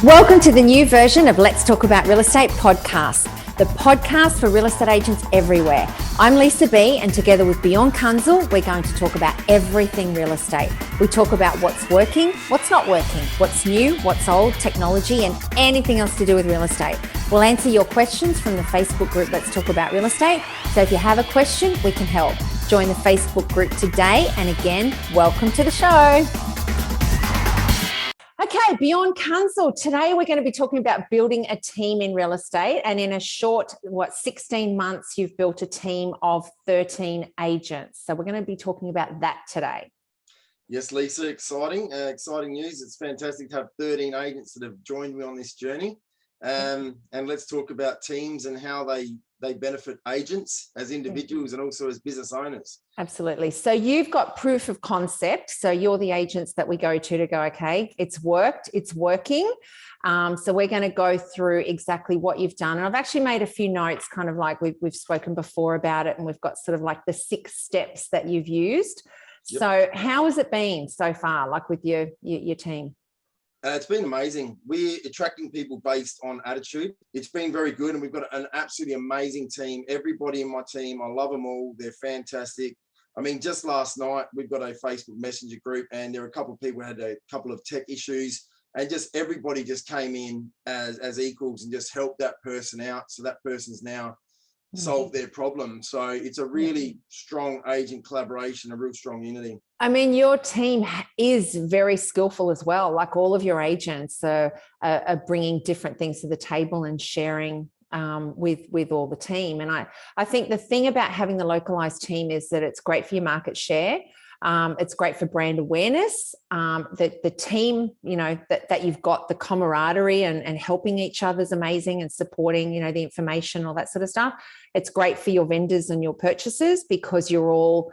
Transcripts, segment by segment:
Welcome to the new version of Let's Talk About Real Estate podcast, the podcast for real estate agents everywhere. I'm Lisa B, and together with Bjorn Kunzel, we're going to talk about everything real estate. We talk about what's working, what's not working, what's new, what's old, technology, and anything else to do with real estate. We'll answer your questions from the Facebook group Let's Talk About Real Estate. So if you have a question, we can help. Join the Facebook group today. And again, welcome to the show. Okay, Bjorn Kunzel. Today we're going to be talking about building a team in real estate. And in a short, 16 months, you've built a team of 13 agents. So we're going to be talking about that today. Yes, Lisa, exciting news. It's fantastic to have 13 agents that have joined me on this journey. And let's talk about teams and how they benefit agents as individuals and also as business owners. Absolutely. So you've got proof of concept. So you're the agents that we go to go, okay, it's worked, it's working. So we're going to go through exactly what you've done. And I've actually made a few notes, kind of like we've spoken before about it, and we've got sort of like the 6 steps that you've used. Yep. So how has it been so far, like with your team? It's been amazing. We're attracting people based on attitude. It's been very good, and we've got an absolutely amazing team. Everybody in my team, I love them all. They're fantastic. I mean, just last night, we've got a Facebook Messenger group, and there were a couple of people who had a couple of tech issues, and just everybody just came in as equals and just helped that person out. So that person's now solved their problem. So it's a really strong agent collaboration, a real strong unity. I mean, your team is very skillful as well. Like all of your agents are bringing different things to the table and sharing with all the team. And I think the thing about having the localized team is that it's great for your market share. It's great for brand awareness. The team, that you've got the camaraderie and helping each other is amazing, and supporting, the information, all that sort of stuff. It's great for your vendors and your purchasers because you're all,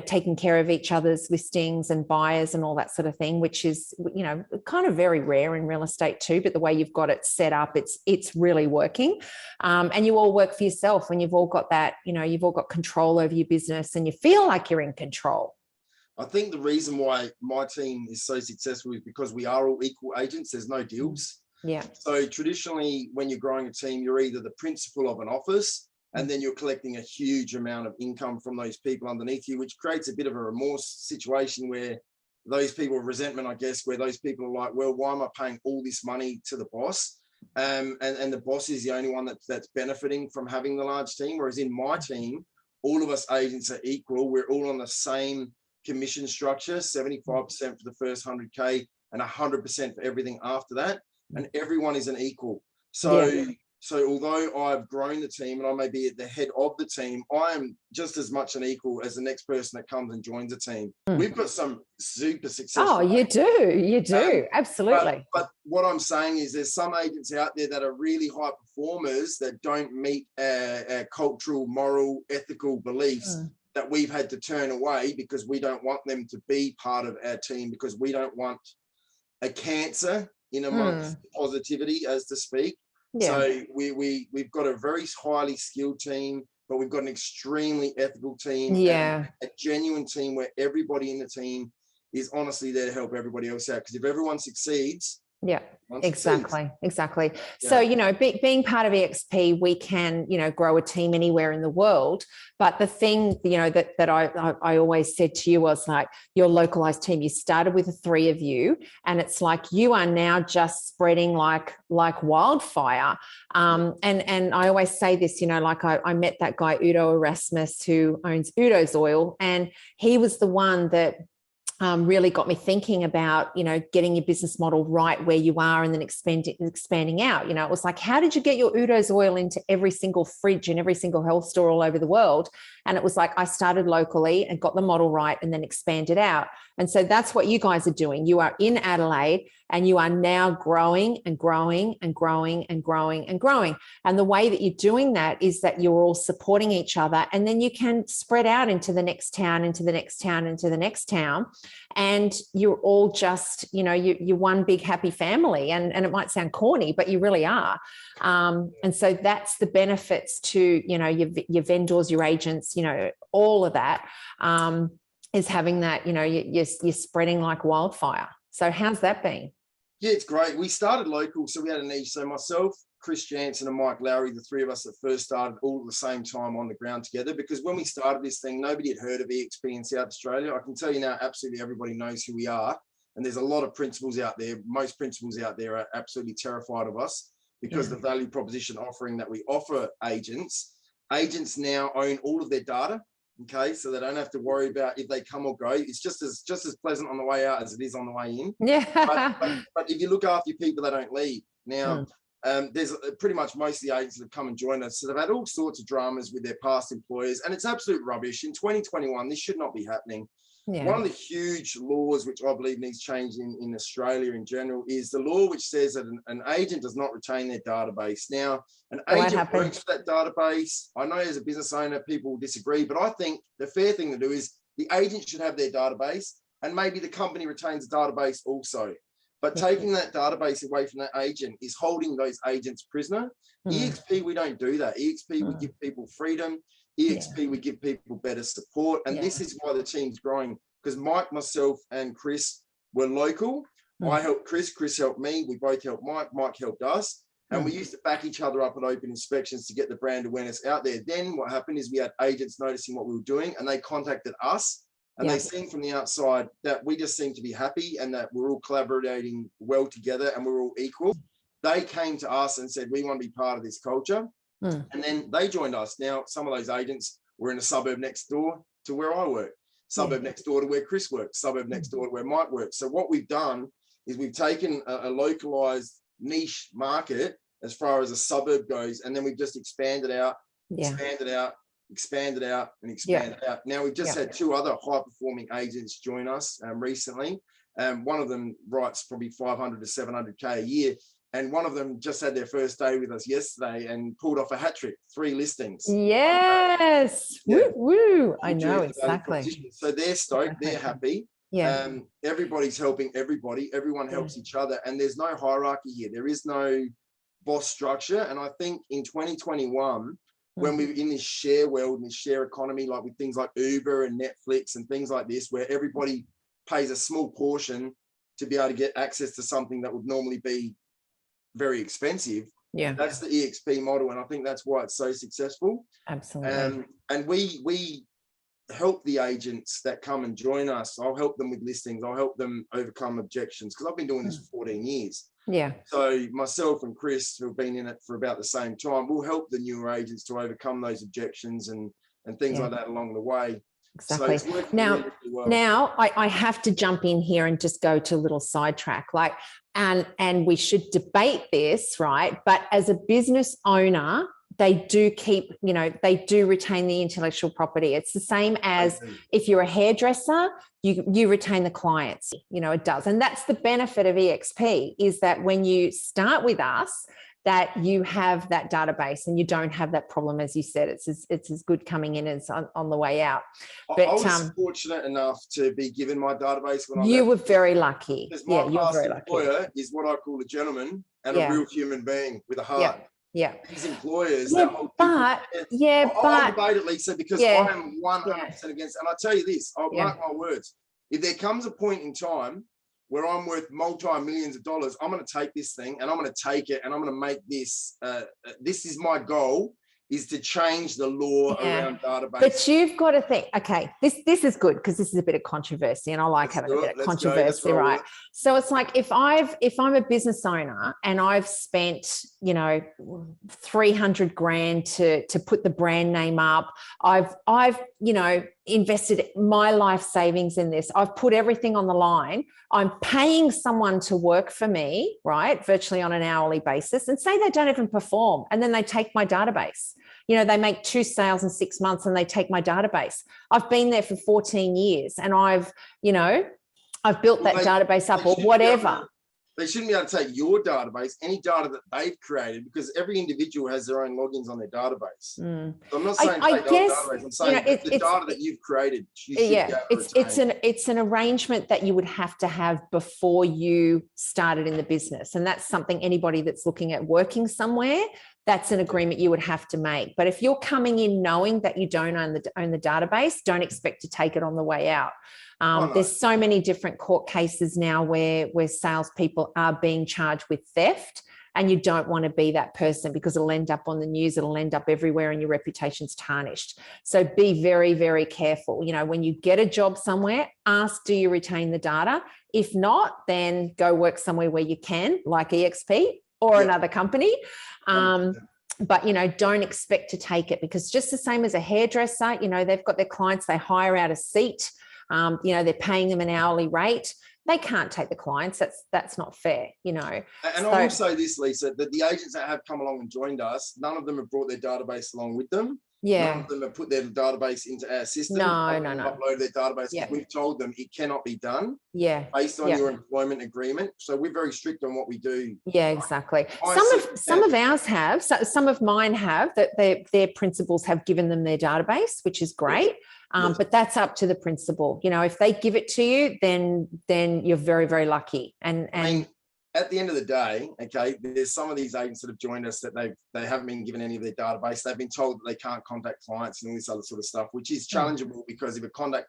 taking care of each other's listings and buyers and all that sort of thing, which is, kind of very rare in real estate too. But the way you've got it set up, it's really working. And you all work for yourself, and you've all got that, you've all got control over your business, and you feel like you're in control. I think the reason why my team is so successful is because we are all equal agents. There's no deals. Yeah. So traditionally, when you're growing a team, you're either the principal of an office, and then you're collecting a huge amount of income from those people underneath you, which creates a bit of a remorse situation where those people, resentment, I guess, where those people are like, well, why am I paying all this money to the boss? And the boss is the only one that's benefiting from having the large team. Whereas in my team, all of us agents are equal. We're all on the same commission structure, 75% for the first 100K and 100% for everything after that. And everyone is an equal. So although I've grown the team and I may be at the head of the team, I am just as much an equal as the next person that comes and joins the team. We've got some super successful. Oh, you do. Absolutely. But what I'm saying is there's some agents out there that are really high performers that don't meet our cultural, moral, ethical beliefs that we've had to turn away because we don't want them to be part of our team, because we don't want a cancer in amongst positivity, as to speak. Yeah. So we've got a very highly skilled team, but we've got an extremely ethical team. Yeah. A genuine team where everybody in the team is honestly there to help everybody else out. Because if everyone succeeds, yeah, exactly. Yeah. So, being part of EXP, we can, grow a team anywhere in the world. But the thing, that I always said to you was like, your localized team, you started with the 3 of you, and it's like you are now just spreading like wildfire. And I always say this, like I met that guy, Udo Erasmus, who owns Udo's Oil, and he was the one that really got me thinking about, getting your business model right where you are and then expanding out. It was like, how did you get your Udo's Oil into every single fridge in every single health store all over the world? And it was like, I started locally and got the model right and then expanded out. And so that's what you guys are doing. You are in Adelaide and you are now growing and growing and growing and growing and growing. And the way that you're doing that is that you're all supporting each other, and then you can spread out into the next town, into the next town, into the next town. And you're all just, you're one big happy family. And it might sound corny, but you really are. And so that's the benefits to, your vendors, your agents, all of that is having that, you're spreading like wildfire. So how's that been? Yeah, it's great. We started local, so we had a niche. So myself, Chris Jansen and Mike Lowry, the three of us that first started all at the same time on the ground together, because when we started this thing, nobody had heard of EXP in South Australia. I can tell you now, absolutely everybody knows who we are. And there's a lot of principals out there. Most principals out there are absolutely terrified of us because the value proposition offering that we offer agents now own all of their data. Okay, so they don't have to worry about if they come or go. It's just as pleasant on the way out as it is on the way in. Yeah. But if you look after your people, they don't leave. Now, there's pretty much most of the agents that have come and joined us. So they've had all sorts of dramas with their past employers, and it's absolute rubbish. In 2021, this should not be happening. Yeah. One of the huge laws, which I believe needs changing in Australia in general, is the law which says that an agent does not retain their database. Now, an agent works for that database. I know as a business owner, people disagree, but I think the fair thing to do is the agent should have their database, and maybe the company retains the database also. But taking that database away from that agent is holding those agents prisoner. EXP, we don't do that. EXP, we give people freedom. EXP, we give people better support. And this is why the team's growing, because Mike, myself, and Chris were local. I helped Chris, Chris helped me. We both helped Mike, Mike helped us. And we used to back each other up at open inspections to get the brand awareness out there. Then what happened is we had agents noticing what we were doing, and they contacted us. And they seen from the outside that we just seemed to be happy and that we're all collaborating well together and we're all equal. They came to us and said, we want to be part of this culture. And then they joined us. Now, some of those agents were in a suburb next door to where I work, suburb next door to where Chris works, suburb next door to where Mike works. So what we've done is we've taken a localized niche market as far as a suburb goes, and then we've just expanded out, expanded out, and expanded out. Now we've just had two other high-performing agents join us recently. One of them writes probably 500 to 700K a year. And one of them just had their first day with us yesterday and pulled off a hat trick, 3 listings. Yes. Woo, woo. I know, exactly. So they're stoked, they're happy. Everybody's helping everybody. Everyone helps each other. And there's no hierarchy here. There is no boss structure. And I think in 2021, when we're in this share world and this share economy, like with things like Uber and Netflix and things like this, where everybody pays a small portion to be able to get access to something that would normally be very expensive. That's the EXP model, and I think that's why it's so successful. Absolutely. And we help the agents that come and join us. I'll help them with listings. I'll help them overcome objections, because I've been doing this for 14 years. So myself and Chris, who have been in it for about the same time, will help the newer agents to overcome those objections and things like that along the way. Exactly. So now I have to jump in here and just go to a little sidetrack, and we should debate this, right? But as a business owner, they do keep, they do retain the intellectual property. It's the same as if you're a hairdresser, you retain the clients, it does. And that's the benefit of EXP, is that when you start with us, that you have that database and you don't have that problem. As you said, it's as good coming in as on the way out. But I was fortunate enough to be given my database when you were very lucky. Because my past employer is what I call a gentleman and a real human being with a heart. These employers, I'll debate it, Lisa, because I am 100% against. And I tell you this, I'll mark my words. If there comes a point in time where I'm worth multi-millions of dollars, I'm going to take this thing and I'm going to take it and I'm going to make this, this is my goal, is to change the law around databases. But you've got to think, okay, this is good, because this is a bit of controversy, and I like having a bit of controversy, right? So it's like, if I'm a business owner and I've spent, 300 grand to put the brand name up, I've invested my life savings in this, I've put everything on the line, I'm paying someone to work for me, right, virtually on an hourly basis, and say they don't even perform, and then they take my database. They make 2 sales in 6 months and they take my database. I've been there for 14 years and I've built that database up or whatever. They shouldn't be able to take your database, any data that they've created, because every individual has their own logins on their database. So I'm not saying take your database. I'm saying the data that you've created. It's an arrangement that you would have to have before you started in the business, and that's something anybody that's looking at working somewhere, that's an agreement you would have to make. But if you're coming in knowing that you don't own the database, don't expect to take it on the way out. There's so many different court cases now where salespeople are being charged with theft, and you don't want to be that person, because it'll end up on the news, it'll end up everywhere, and your reputation's tarnished. So be very, very careful. You know, when you get a job somewhere, ask, do you retain the data? If not, then go work somewhere where you can, like EXP or another company. But, you know, don't expect to take it, because just the same as a hairdresser, you know, they've got their clients, they hire out a seat, you know, they're paying them an hourly rate. They can't take the clients. That's not fair, you know. And I will say this, Lisa, that the agents that have come along and joined us, none of them have brought their database along with them. Yeah. None of them have put their database into our system. No. Upload their database. Yeah. We've told them it cannot be done. Yeah. Based on your employment agreement. So we're very strict on what we do. Yeah, exactly. Some of ours have. Some of mine have, that their principals have given them their database, which is great. But that's up to the principal. You know, if they give it to you, then you're very, very lucky. And I mean, at the end of the day, okay, there's some of these agents that have joined us that they haven't been given any of their database. They've been told that they can't contact clients and all this other sort of stuff, which is challengeable, because if a client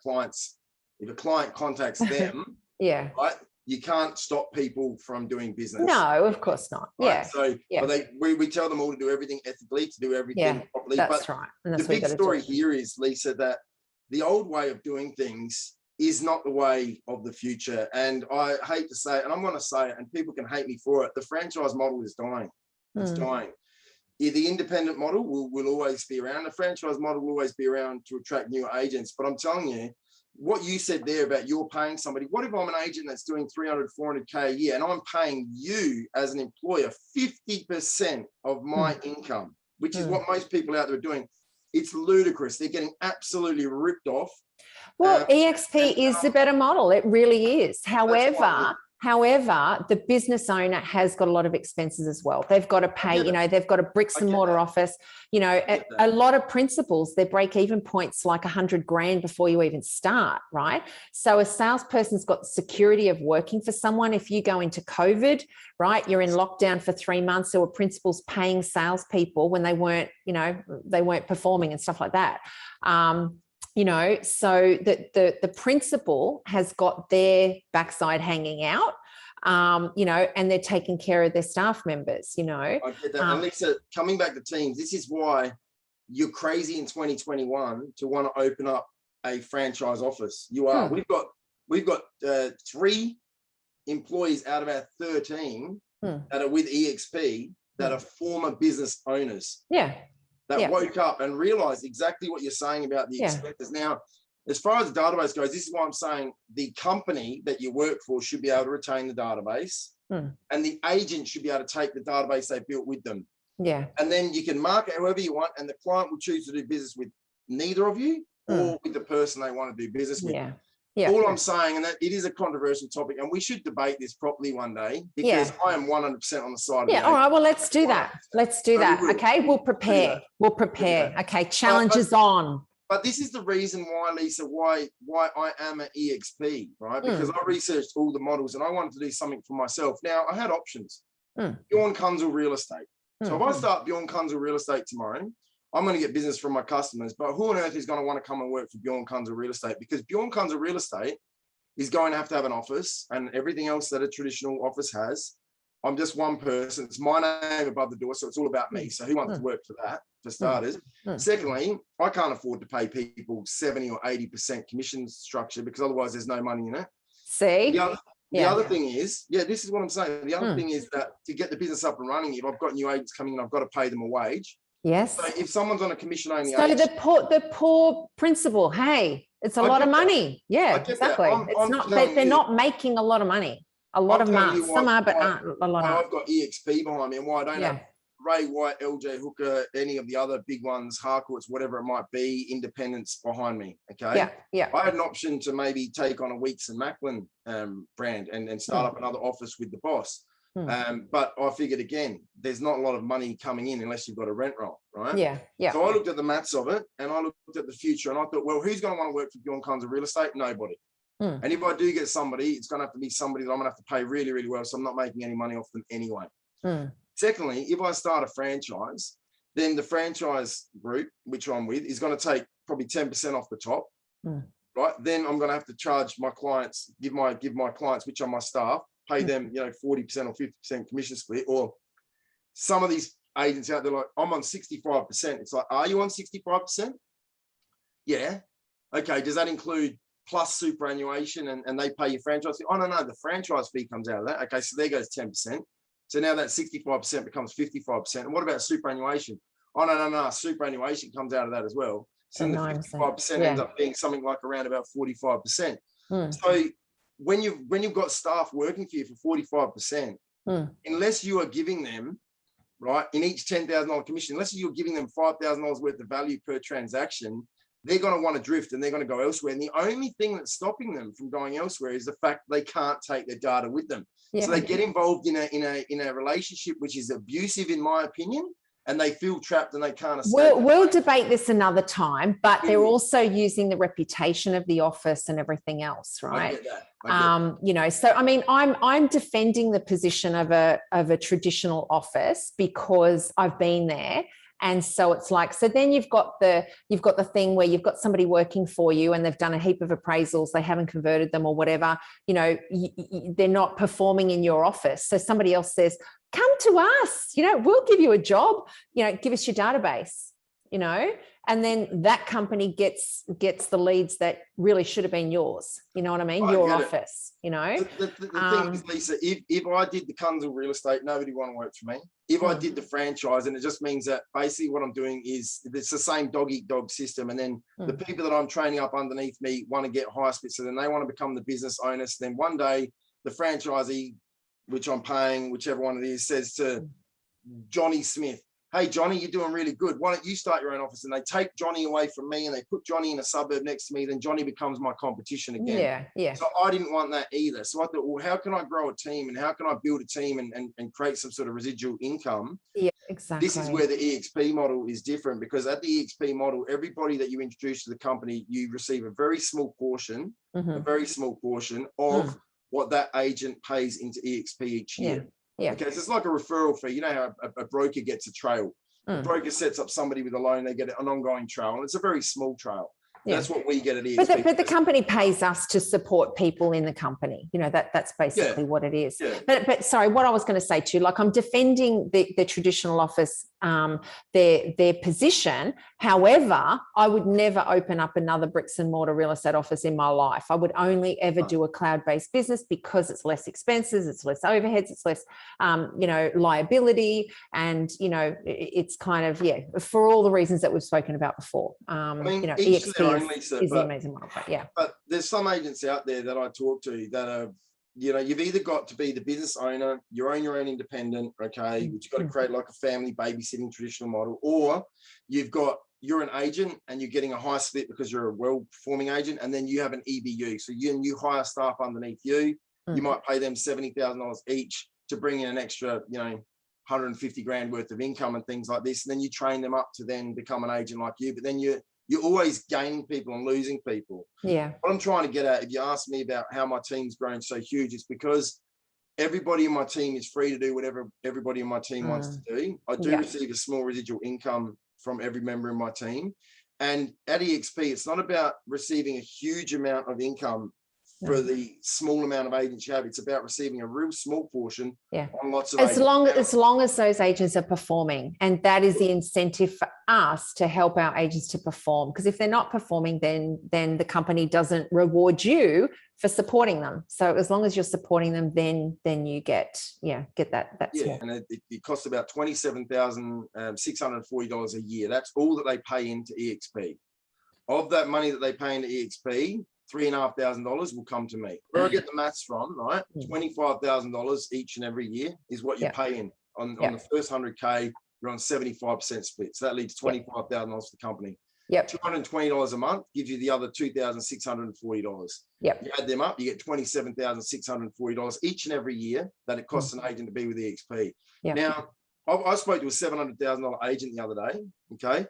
contacts them, right, you can't stop people from doing business. No, of course not. Right? So but we tell them all to do everything ethically, to do everything properly. That's right. And that's the big story here is, Lisa, that the old way of doing things is not the way of the future. And I hate to say it, and I'm going to say it, and people can hate me for it, the franchise model is dying. It's dying. The independent model will always be around. The franchise model will always be around to attract new agents. But I'm telling you, what you said there about you're paying somebody, what if I'm an agent that's doing 300, 400K a year, and I'm paying you as an employer 50% of my income, which is what most people out there are doing. It's ludicrous. They're getting absolutely ripped off. Well, EXP is the better model. It really is. However, the business owner has got a lot of expenses as well. They've got to pay, you know, they've got a bricks and mortar office. You know, a lot of principals, their break-even point's like 100 grand before you even start, right? So a salesperson's got the security of working for someone. If you go into COVID, right, you're in lockdown for 3 months, there were principals paying salespeople when they weren't, you know, they weren't performing and stuff like that. You know, so the principal has got their backside hanging out, you know, and they're taking care of their staff members, you know. I get that. And Lisa, coming back to teams, this is why you're crazy in 2021 to want to open up a franchise office. You are. We've got 3 employees out of our 13 that are with EXP that are former business owners. That woke up and realized exactly what you're saying about the expenses. Now, as far as the database goes, this is why I'm saying the company that you work for should be able to retain the database, and the agent should be able to take the database they built with them. And then you can market however you want, and the client will choose to do business with neither of you or with the person they want to do business with. All I'm saying, and that it is a controversial topic, and we should debate this properly one day, because I am 100% on the side of the all right, well, let's do that. Let's do that. Okay, we'll prepare. We'll prepare. Okay, challenges on. But this is the reason why, Lisa, why I am at EXP, right? Because I researched all the models and I wanted to do something for myself. Now, I had options. Bjorn Kunzel Real Estate. So if I start Bjorn Kunzel Real Estate tomorrow, I'm going to get business from my customers, but who on earth is going to want to come and work for Bjorn Kunzel Real Estate? Because Bjorn Kunzel Real Estate is going to have an office and everything else that a traditional office has. I'm just one person. It's my name above the door, so it's all about me. So who wants to work for that, for starters? Secondly, I can't afford to pay people 70 or 80% commission structure, because otherwise there's no money in it. See? The other thing is, this is what I'm saying. The other thing is that to get the business up and running, if I've got new agents coming in, I've got to pay them a wage. Yes. So if someone's on a commission only, so the poor principal, hey, it's a lot of money. Yeah, exactly. It's not. They're not making a lot of money. A lot of money. Some are, but aren't a lot. I've got EXP behind me, and why I don't have Ray White, LJ Hooker, any of the other big ones, Harcourts, whatever it might be, independents behind me. Okay. I had an option to maybe take on a Weeks and Macklin brand and start up another office with the boss. But I figured, again, there's not a lot of money coming in unless you've got a rent roll, right? So I looked at the maths of it, and I looked at the future, and I thought, well, who's going to want to work for Bjorn Kunzel Real Estate? Nobody. And if I do get somebody, it's going to have to be somebody that I'm going to have to pay really, really well, so I'm not making any money off them anyway. Secondly, if I start a franchise, then the franchise group, which I'm with, is going to take probably 10% off the top. Right. Then I'm going to have to charge my clients, give my clients, which are my staff, pay them, 40% or 50% commission split. Or some of these agents out there, like, I'm on 65%. It's like, are you on 65%? Yeah. Okay. Does that include plus superannuation and they pay your franchise fee? Oh, no, the franchise fee comes out of that. Okay. So there goes 10%. So now that 65% becomes 55%. And what about superannuation? Oh, no. Superannuation comes out of that as well. So then the 55% ends up being something like around about 45%. So when you've got staff working for you for 45%, unless you are giving them, right, in each $10,000 commission, unless you're giving them $5,000 worth of value per transaction, they're going to want to drift and they're going to go elsewhere. And the only thing that's stopping them from going elsewhere is the fact they can't take their data with them. So they get involved in a relationship which is abusive, in my opinion, and they feel trapped and they can't escape. We'll debate this another time, but they're also using the reputation of the office and everything else, right? I get that. So I mean, I'm defending the position of a traditional office because I've been there. And so it's like, so then you've got the thing where you've got somebody working for you and they've done a heap of appraisals, they haven't converted them or whatever, they're not performing in your office. So somebody else says, come to us, we'll give you a job, give us your database, and then that company gets the leads that really should have been yours. You know what I mean? Your office, The thing is, Lisa, if I did the Kunzel real estate, nobody want to work for me. If I did the franchise, and it just means that basically what I'm doing is it's the same dog-eat-dog system. And then the people that I'm training up underneath me want to get high split. So then they want to become the business owners. Then one day the franchisee, which I'm paying, whichever one it is, says to Johnny Smith, hey, Johnny, you're doing really good. Why don't you start your own office? And they take Johnny away from me and they put Johnny in a suburb next to me. Then Johnny becomes my competition again. Yeah. So I didn't want that either. So I thought, well, how can I grow a team and how can I build a team and create some sort of residual income? Yeah, exactly. This is where the EXP model is different, because at the EXP model, everybody that you introduce to the company, you receive a very small portion, of what that agent pays into EXP each year. Yeah. Okay, so it's like a referral fee. You know how a broker gets a trail. The broker sets up somebody with a loan, they get an ongoing trail, and it's a very small trail. Yeah. That's what we get at EXP. But the company pays us to support people in the company. That's basically what it is. Yeah. But sorry, what I was going to say to you, like, I'm defending the traditional office, their position. However, I would never open up another bricks and mortar real estate office in my life. I would only ever do a cloud-based business because it's less expenses, it's less overheads, it's less, liability, and it's kind of for all the reasons that we've spoken about before. EXP is the amazing model, but there's some agents out there that I talk to that are, you've either got to be the business owner, you own your own independent, okay, which you've got to create like a family babysitting traditional model, or you're an agent and you're getting a high split because you're a well-performing agent, and then you have an EBU, so you hire staff underneath you. You might pay them $70,000 each to bring in an extra, 150 grand worth of income and things like this, and then you train them up to then become an agent like you, but then you're always gaining people and losing people. Yeah. What I'm trying to get at, if you ask me about how my team's grown so huge, it's because everybody in my team is free to do whatever everybody in my team wants to do. I do receive a small residual income from every member in my team. And at EXP, it's not about receiving a huge amount of income for the small amount of agents you have. It's about receiving a real small portion on lots of as long as those agents are performing, and that is the incentive for us to help our agents to perform, because if they're not performing, then the company doesn't reward you for supporting them. So as long as you're supporting them, then you get that small. And it costs about $27,640 a year. That's all that they pay into EXP. Of that money that they pay into EXP, $3,500 will come to me. Where I get the maths from, right? $25,000 each and every year is what you pay in. On the first 100K, you're on 75% split. So that leaves $25,000 for the company. $220 a month gives you the other $2,640. You add them up, you get $27,640 each and every year that it costs an agent to be with EXP. Now, I spoke to a $700,000 agent the other day, okay?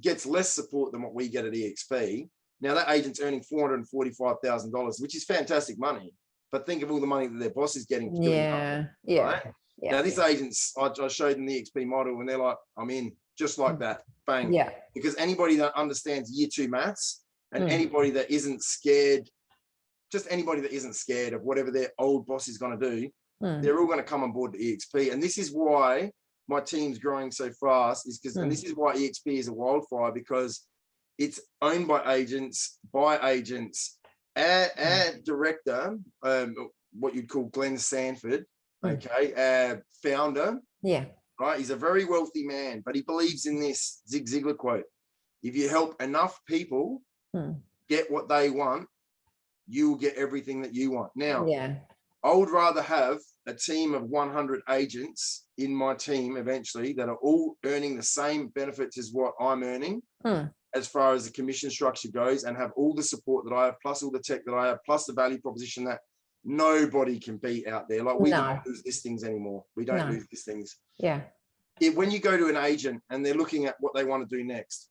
Gets less support than what we get at EXP. Now that agent's earning $445,000, which is fantastic money. But think of all the money that their boss is getting. For doing nothing, right? Now this agent's, I showed them the EXP model and they're like, I'm in, just like that, bang. Yeah. Because anybody that understands year 2 maths and anybody that isn't scared, just anybody that isn't scared of whatever their old boss is going to do, they're all going to come on board to EXP. And this is why my team's growing so fast, is because, and this is why EXP is a wildfire, because it's owned by agents. Our director, what you'd call Glenn Sanford, founder, right? He's a very wealthy man, but he believes in this Zig Ziglar quote: if you help enough people get what they want, you will get everything that you want. Now, I would rather have a team of 100 agents in my team eventually that are all earning the same benefits as what I'm earning, as far as the commission structure goes, and have all the support that I have, plus all the tech that I have, plus the value proposition that nobody can beat out there. Like, we don't lose listings anymore. We don't lose listings. When you go to an agent and they're looking at what they want to do next,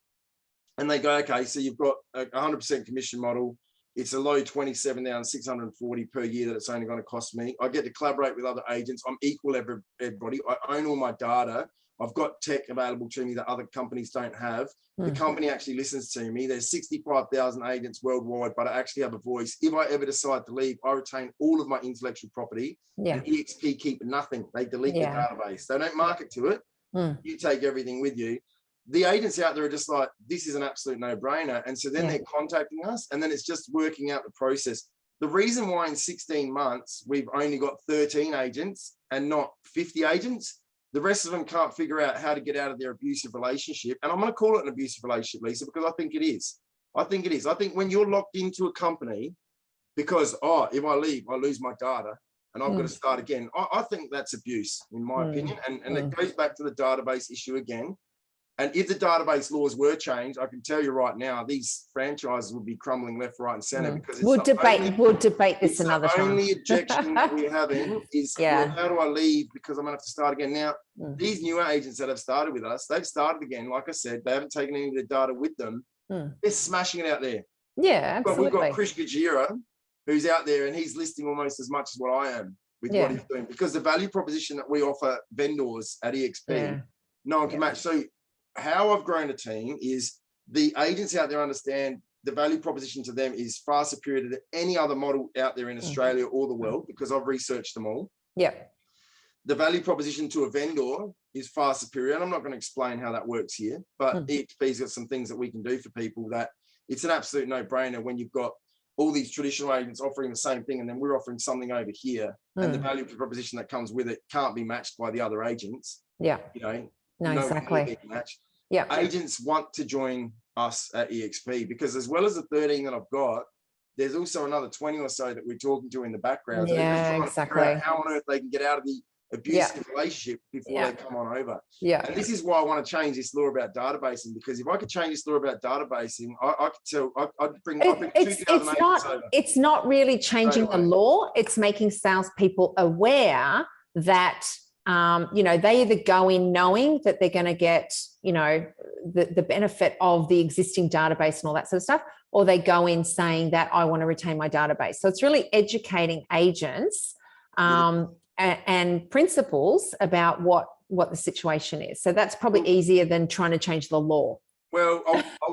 and they go, okay, so you've got a 100% commission model. It's a low 27,640 per year that it's only going to cost me. I get to collaborate with other agents. I'm equal to everybody. I own all my data. I've got tech available to me that other companies don't have. The company actually listens to me. There's 65,000 agents worldwide, but I actually have a voice. If I ever decide to leave, I retain all of my intellectual property. And EXP keep nothing. They delete the database. They don't market to it. You take everything with you. The agents out there are just like, this is an absolute no-brainer. And so then they're contacting us, and then it's just working out the process. The reason why in 16 months, we've only got 13 agents and not 50 agents, the rest of them can't figure out how to get out of their abusive relationship. And I'm going to call it an abusive relationship, Lisa, because I think it is. I think when you're locked into a company because, if I leave, I lose my data and I've got to start again. I think that's abuse, in my opinion. And it goes back to the database issue again. And if the database laws were changed, I can tell you right now, these franchises would be crumbling left, right, and centre, because we'll debate this another time. The only objection that we're having is, well, how do I leave? Because I'm going to have to start again. Now, these newer agents that have started with us, they've started again. Like I said, they haven't taken any of the data with them. They're smashing it out there. Yeah, absolutely. But we've got Chris Gajira, who's out there, and he's listing almost as much as what I am with what he's doing, because the value proposition that we offer vendors at EXP, no one can match. So how I've grown a team is the agents out there understand the value proposition to them is far superior to any other model out there in Australia or the world, because I've researched them all. The value proposition to a vendor is far superior. And I'm not going to explain how that works here, but EXP's got some things that we can do for people that it's an absolute no-brainer when you've got all these traditional agents offering the same thing, and then we're offering something over here, and the value proposition that comes with it can't be matched by the other agents. You know, exactly. Agents want to join us at EXP because, as well as the 13 that I've got, there's also another 20 or so that we're talking to in the background. Exactly. How on earth they can get out of the abusive relationship before they come on over. And this is why I want to change this law about databasing, because if I could change this law about databasing, I could tell, I'd bring 2,000 agents over. It's not really changing the law. It's making salespeople aware that they either go in knowing that they're going to get, the benefit of the existing database and all that sort of stuff, or they go in saying that I want to retain my database. So it's really educating agents and principals about what the situation is. So that's probably easier than trying to change the law. Well,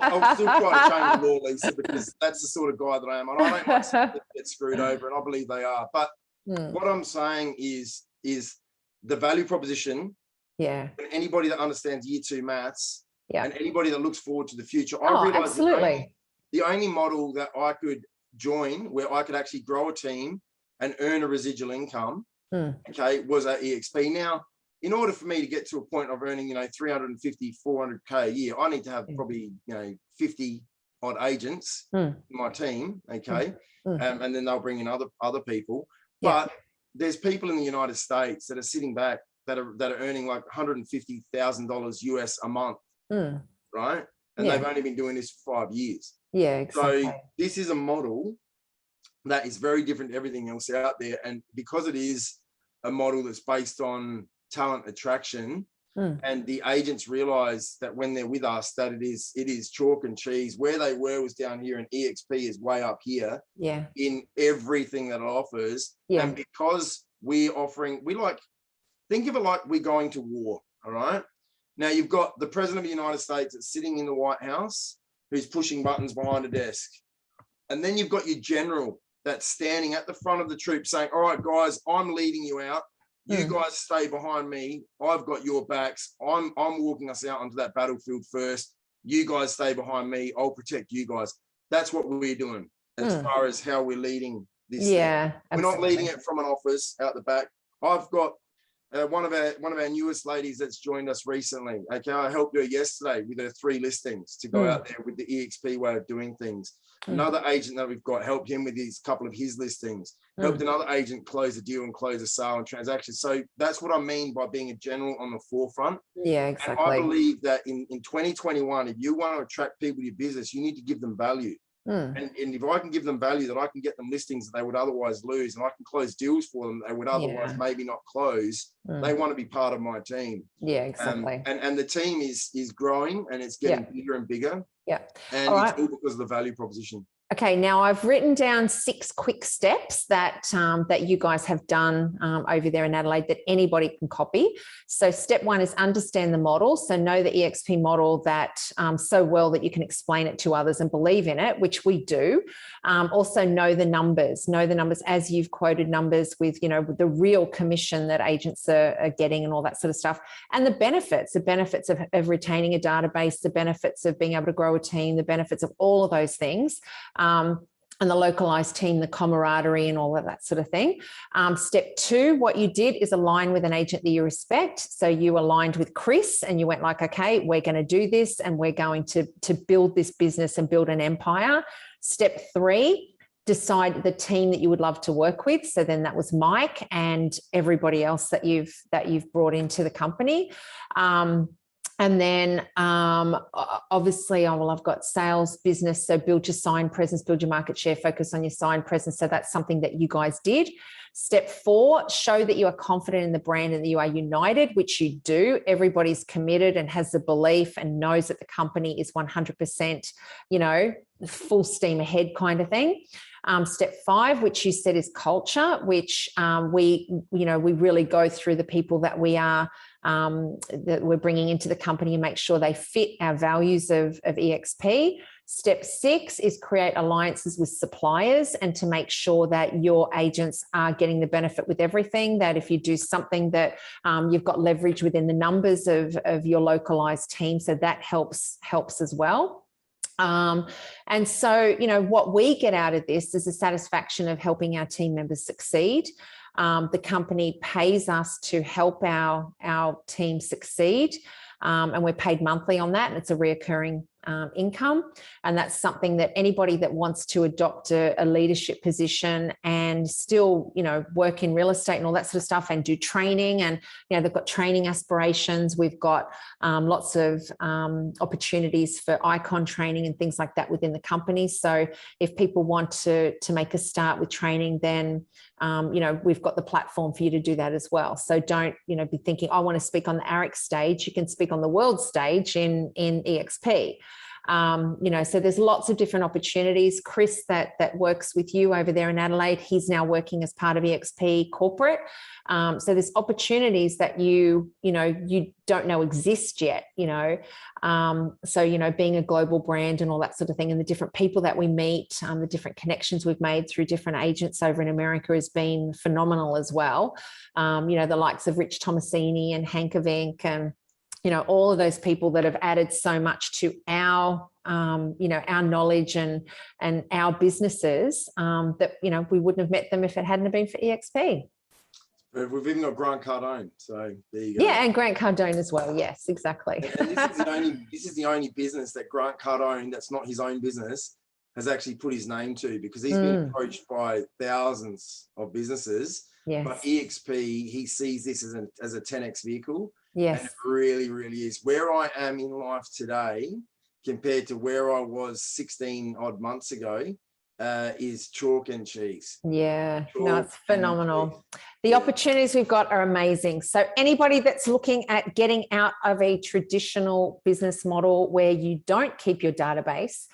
I'll still try to change the law, Lisa, because that's the sort of guy that I am. And I don't like to get screwed over, and I believe they are. But what I'm saying is the value proposition. And anybody that understands year 2 maths and anybody that looks forward to the future, I realize the only model that I could join where I could actually grow a team and earn a residual income, was at EXP. Now, in order for me to get to a point of earning, 350, 400K a year, I need to have probably, 50 odd agents in my team. And then they'll bring in other people. But there's people in the United States that are sitting back that are earning like $150,000 US a month, right? And they've only been doing this for 5 years. Exactly. So this is a model that is very different to everything else out there. And because it is a model that's based on talent attraction, and the agents realize that when they're with us, that it is chalk and cheese. Where they were was down here, and EXP is way up here in everything that it offers. And because we're offering, think of it like we're going to war, all right? Now, you've got the President of the United States that's sitting in the White House, who's pushing buttons behind a desk. And then you've got your general that's standing at the front of the troops saying, all right, guys, I'm leading you out. You guys stay behind me. I've got your backs. I'm walking us out onto that battlefield first. You guys stay behind me. I'll protect you guys. That's what we're doing as far as how we're leading this. Yeah, we're not leading it from an office out the back. I've got one of our newest ladies that's joined us recently. Okay, I helped her yesterday with her 3 listings to go out there with the EXP way of doing things. Another agent that we've got helped him with his couple of his listings. Helped another agent close a deal and close a sale and transaction. So that's what I mean by being a general on the forefront. Yeah, exactly. And I believe that in 2021, if you want to attract people to your business, you need to give them value. And if I can give them value, that I can get them listings that they would otherwise lose, and I can close deals for them that they would otherwise maybe not close, they want to be part of my team. Yeah, exactly. And the team is growing, and it's getting bigger and bigger. Yeah. And it's all because of the value proposition. Okay, now I've written down 6 quick steps that that you guys have done over there in Adelaide that anybody can copy. So step 1 is understand the model. So know the EXP model that so well that you can explain it to others and believe in it, which we do. Also know the numbers as you've quoted numbers with, the real commission that agents are getting and all that sort of stuff. And the benefits of retaining a database, the benefits of being able to grow a team, the benefits of all of those things. And the localized team, the camaraderie and all of that sort of thing. Step 2, what you did is align with an agent that you respect. So you aligned with Chris and you went like, okay, we're going to do this and we're going to build this business and build an empire. Step 3, decide the team that you would love to work with. So then that was Mike and everybody else that you've brought into the company. And then obviously, I've got sales, business. So build your sign presence, build your market share, focus on your sign presence. So that's something that you guys did. Step 4, show that you are confident in the brand and that you are united, which you do. Everybody's committed and has the belief and knows that the company is 100%, full steam ahead kind of thing. Step 5, which you said is culture, which we really go through the people that we are that we're bringing into the company and make sure they fit our values of EXP. Step 6 is create alliances with suppliers and to make sure that your agents are getting the benefit with everything, that if you do something that you've got leverage within the numbers of your localized team. So that helps as well. And so, what we get out of this is the satisfaction of helping our team members succeed. The company pays us to help our team succeed. And we're paid monthly on that. And it's a reoccurring income. And that's something that anybody that wants to adopt a leadership position and still, work in real estate and all that sort of stuff and do training. And, they've got training aspirations. We've got lots of opportunities for icon training and things like that within the company. So if people want to make a start with training, then, we've got the platform for you to do that as well. So don't, be thinking, I want to speak on the ARIC stage. You can speak on the world stage in EXP. So there's lots of different opportunities. Chris that works with you over there in Adelaide, he's now working as part of EXP corporate. So there's opportunities that you don't know exist yet, so, being a global brand and all that sort of thing, and the different people that we meet, the different connections we've made through different agents over in America has been phenomenal as well. The likes of Rich Tomasini and Hank of Inc. and all of those people that have added so much to our, our knowledge and our businesses that, we wouldn't have met them if it hadn't been for EXP. We've even got Grant Cardone, so there you go. Yeah, and Grant Cardone as well. Yes, exactly. And this is the only business that Grant Cardone, that's not his own business, has actually put his name to, because he's been approached by thousands of businesses. Yes. But EXP, he sees this as a 10x vehicle. Yes. And it really, really is. Where I am in life today compared to where I was 16 odd months ago is chalk and cheese. Yeah, it's phenomenal. The opportunities we've got are amazing. So anybody that's looking at getting out of a traditional business model where you don't keep your database,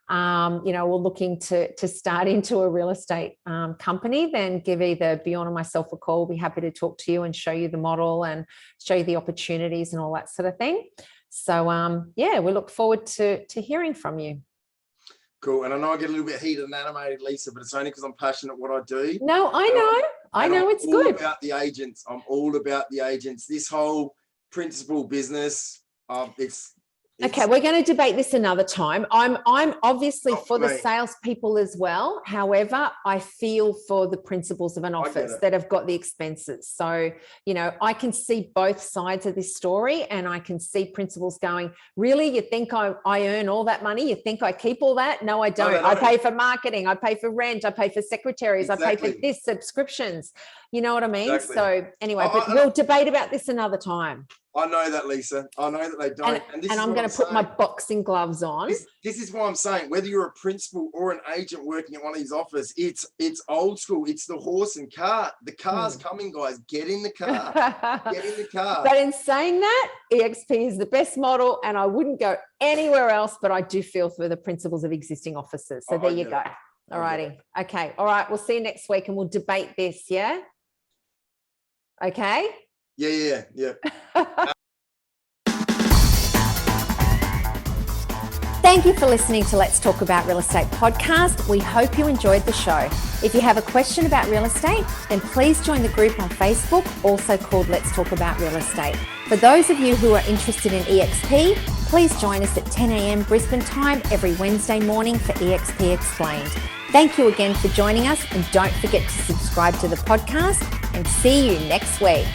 we're looking to start into a real estate company, then give either Bjorn or myself a call. We'll be happy to talk to you and show you the model and show you the opportunities and all that sort of thing. So we look forward to hearing from you. Cool. And I know I get a little bit heated and animated, Lisa, but it's only because I'm passionate what I do. No, I know it's good. I'm all about the agents. I'm all about the agents. This whole principal business, okay, we're going to debate this another time. I'm obviously for the salespeople as well. However, I feel for the principals of an office that have got the expenses. So, I can see both sides of this story, and I can see principals going, really, you think I earn all that money? You think I keep all that? No, I don't. No. I pay for marketing. I pay for rent. I pay for secretaries. I pay for this, subscriptions. You know what I mean? Exactly. So anyway, but we'll debate about this another time. I know that, Lisa. I know that they don't. And I'm going to put my boxing gloves on. This is why I'm saying, whether you're a principal or an agent working at one of these offices, it's old school. It's the horse and cart. The car's coming, guys. Get in the car. Get in the car. But in saying that, EXP is the best model, and I wouldn't go anywhere else, but I do feel for the principals of existing offices. So there you go. All righty. Okay. All right. We'll see you next week, and we'll debate this. Yeah? Okay? Yeah. Thank you for listening to Let's Talk About Real Estate podcast. We hope you enjoyed the show. If you have a question about real estate, then please join the group on Facebook, also called Let's Talk About Real Estate. For those of you who are interested in EXP, please join us at 10 a.m. Brisbane time every Wednesday morning for EXP Explained. Thank you again for joining us, and don't forget to subscribe to the podcast, and see you next week.